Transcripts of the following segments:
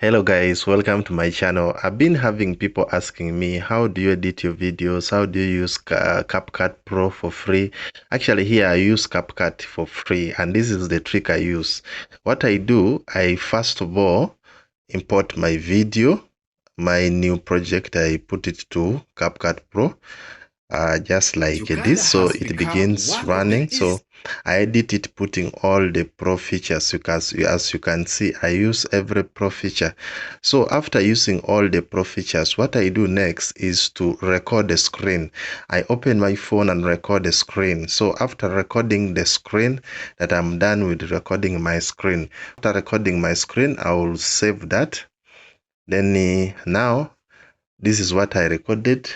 Hello guys, welcome to my channel. I've been having people asking me, how do you edit your videos? How do you use CapCut Pro for free? Actually, here I use CapCut for free, and this is the trick I use. What I do, I first of all import my video, my new project. I put it to CapCut Pro. Just like this, so it begins running. So I edit it putting all the pro features, because as you can see, I use every pro feature. So after using all the pro features, what I do next is to record the screen. I open my phone and record the screen. So after recording the screen, that I'm done with recording my screen. After recording my screen, I will save that. Then now this is what I recorded.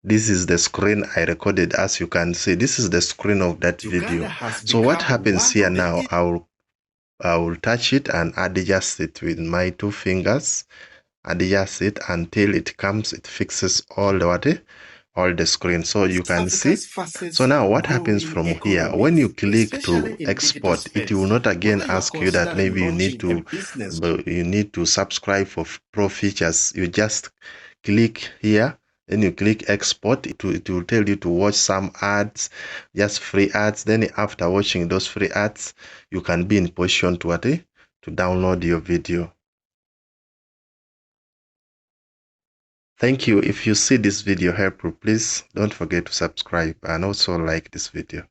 This is the screen I recorded. As you can see, this is the screen of that video. So what happens here now, I will touch it and adjust it with my two fingers. Adjust it until it fixes all the screen. So you can see. So now what happens from here, when you click to export, it will not again ask you that maybe you need to subscribe for pro features. You just click here. Then you click export. It will tell you to watch some ads, just free ads. Then after watching those free ads, you can be in position to download your video. Thank you. If you see this video helpful, please don't forget to subscribe and also like this video.